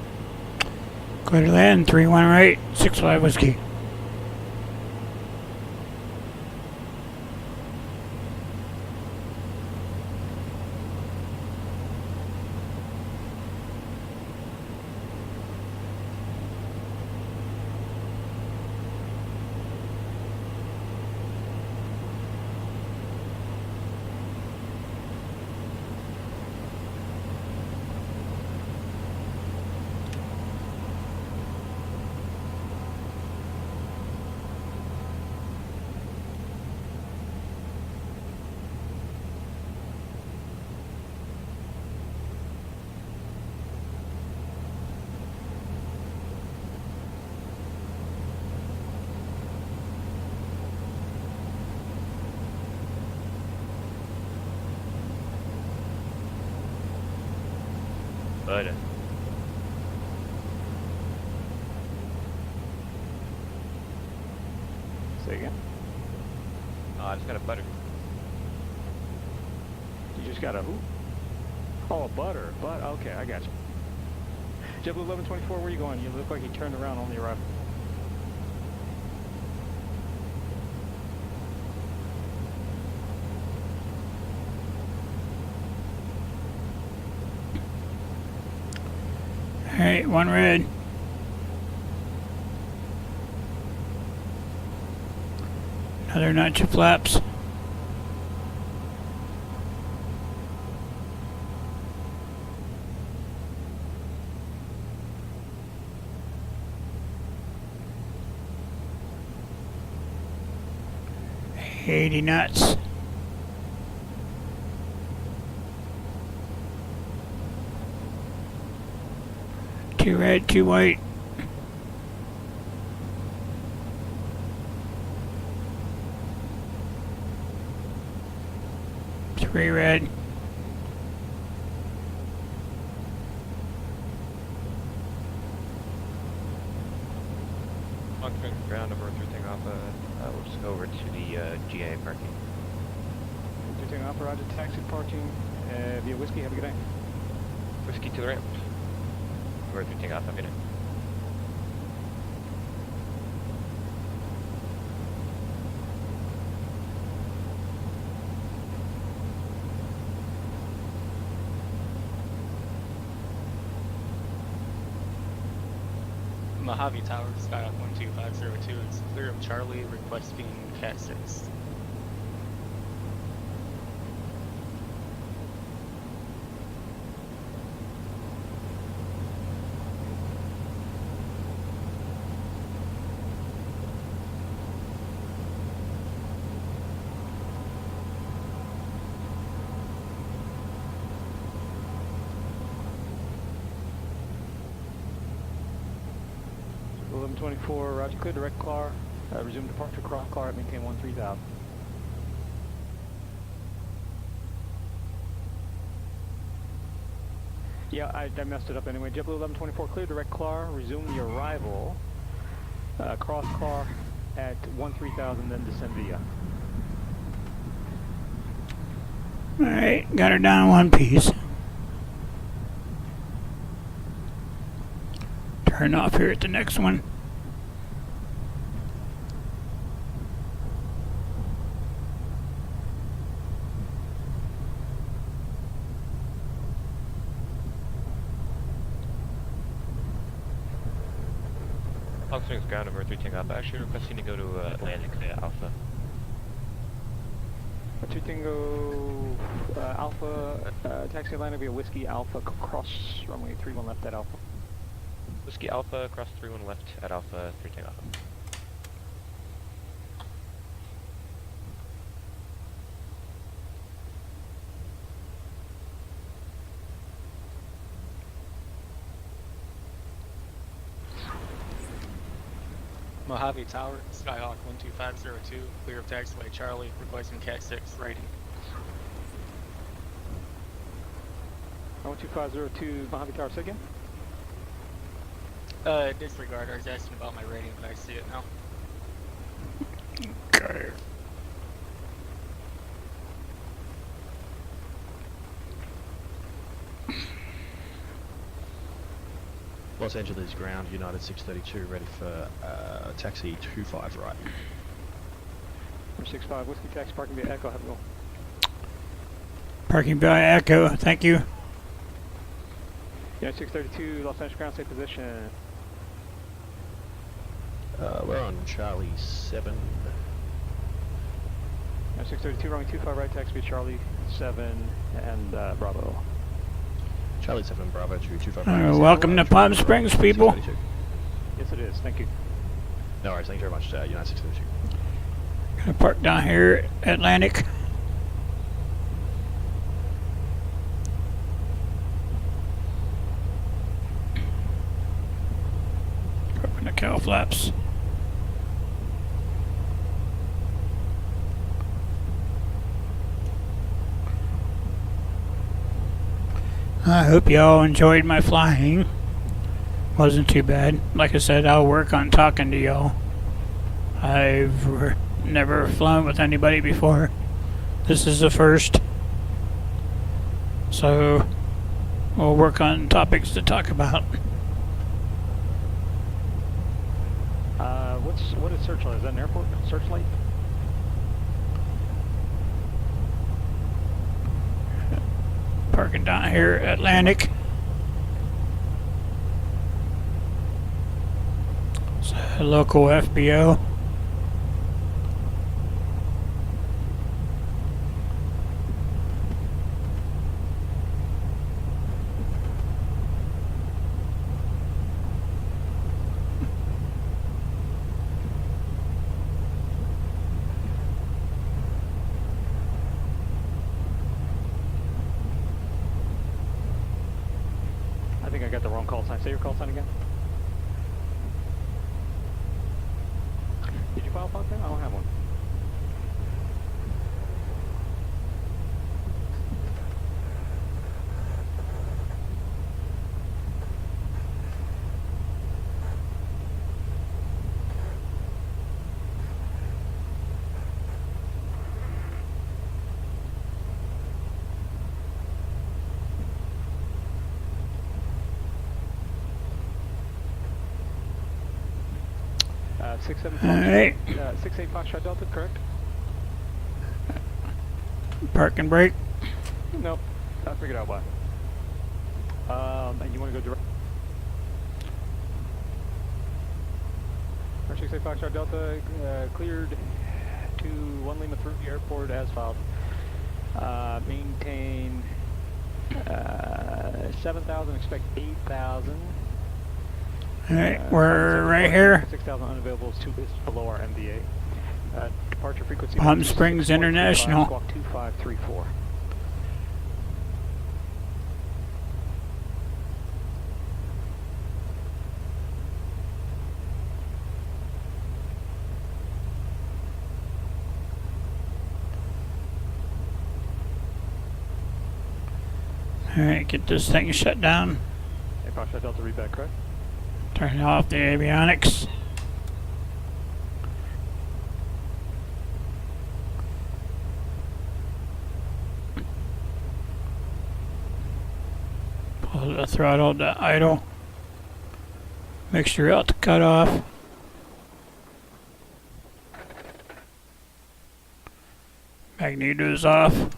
Clear to land, 3-1 right, 65 Whiskey. Butter. Say again? I just got a butter. You just got a who? Oh, a butter. Okay, I got you. JetBlue 1124, where are you going? You look like you turned around on the arrival. Alright, 1 red. Another notch of flaps. $80 knots. Two red, two white. Three red. Functioning ground number 3 taking off. We'll just go over to the GA parking. Taking off, roger, taxi parking via Whiskey, have a good day. Whiskey to the ramp. Number 3 taking off, have a good day. Mojave Tower, Skylane 12502 is clear of Charlie, requesting Cat 6. JetBlue 1124, roger, clear direct car. Resume departure, car at maintain 13,000. Yeah, I messed it up anyway. JetBlue 1124, clear direct car, resume the arrival. Cross car at 13,000, then descend via. Alright, got her down one piece. Turn off here at the next one. Functioning ground number 3 taking off. Actually requesting to go to landing clear Alpha. 2 Tango Alpha, taxi line via Whiskey Alpha, cross runway 31 left at Alpha. Whiskey Alpha, cross 31 left at Alpha, 3 Tango Alpha. Mojave Tower, Skyhawk 12502, clear of taxiway Charlie, requesting Cat 6 rating. 12502 Mojave Tower, say again? Disregard, I was asking about my rating, but I see it now. Okay. Los Angeles ground, United 632, ready for taxi 25 right. 65 Whiskey taxi parking via Echo, have a go. Parking via Echo, thank you. United 632 Los Angeles ground, same position. We're on Charlie 7. United 632 runway 25 right taxi via Charlie 7 and Bravo. Charlie 7 Bravo to 25 right. Welcome to Palm Springs, people. 632. Yes, it is. Thank you. No worries, thank you very much, United 632. Gonna park down here, Atlantic. Open the cow flaps. I hope y'all enjoyed my flying. Wasn't too bad. Like I said, I'll work on talking to y'all. I've never flown with anybody before. This is the first. So, we'll work on topics to talk about. What is Searchlight? Is that an airport? Searchlight? Parking down here, Atlantic. It's a local FBO. I think I got the wrong call sign. Say your call sign again. Did you file a pod there? I don't have one. Alright. 68 Foxtrot Delta, correct? Park and brake. Nope. I figured out why. And you want to go direct? 68 Foxtrot Delta, cleared to 1 Lima through the airport as filed. Maintain 7,000, expect 8,000. Alright, we're right here. 6,000 unavailable is 2 bits below our MDA. Departure frequency. Palm Springs International. Squawk 2534. Alright, get this thing shut down. Hey, Foxtrot Delta, read back, correct? Turn off the avionics. Pull the throttle to idle. Mixture out to cut off. Magneto's off.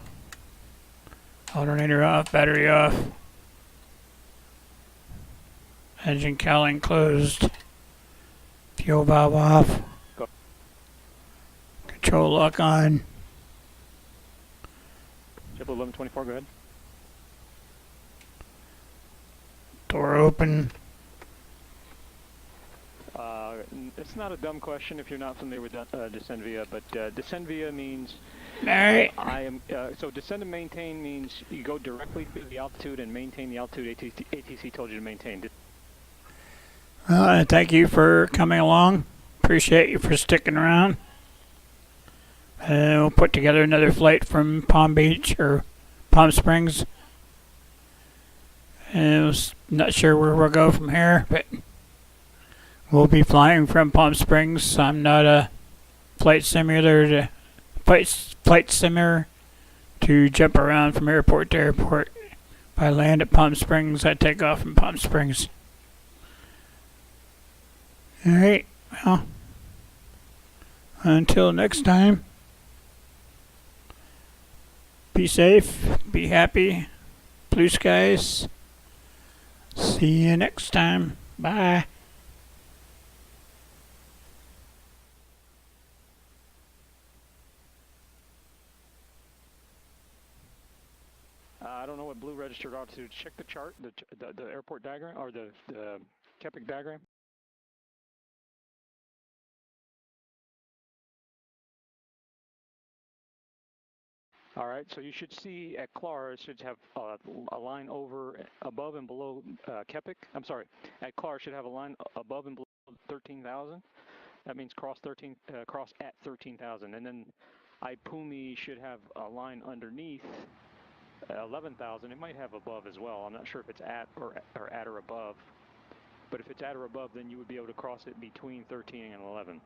Alternator off, battery off. Engine cowling closed. Fuel valve off. Go. Control lock on. JetBlue 1124, go ahead. Door open. It's not a dumb question if you're not familiar with descend via, but descend via means Alright. so descend and maintain means you go directly through the altitude and maintain the altitude ATC told you to maintain. Thank you for coming along. Appreciate you for sticking around. We'll put together another flight from Palm Beach or Palm Springs. Not sure where we'll go from here, but we'll be flying from Palm Springs. I'm not a flight simulator to jump around from airport to airport. If I land at Palm Springs, I take off from Palm Springs. Alright, well, until next time, be safe, be happy, blue skies. See you next time. Bye. I don't know what blue registered altitude. Check the chart, the airport diagram, or the Kepik diagram. All right, so you should see at CLAR, it should have a line above and below Kepik. I'm sorry, at CLAR it should have a line above and below 13,000. That means cross at 13,000. And then Ipumi should have a line underneath 11,000. It might have above as well. I'm not sure if it's at or above. But if it's at or above, then you would be able to cross it between 13 and 11.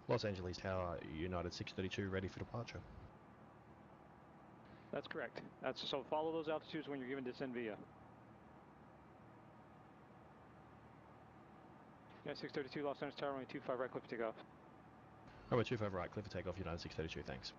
Los Angeles Tower, United 632, ready for departure. That's correct. So follow those altitudes when you're given descend via. Yeah, 632 Los Angeles Tower, runway 25 right, cliff takeoff. Runway 25 right, clear for takeoff, United 632, thanks.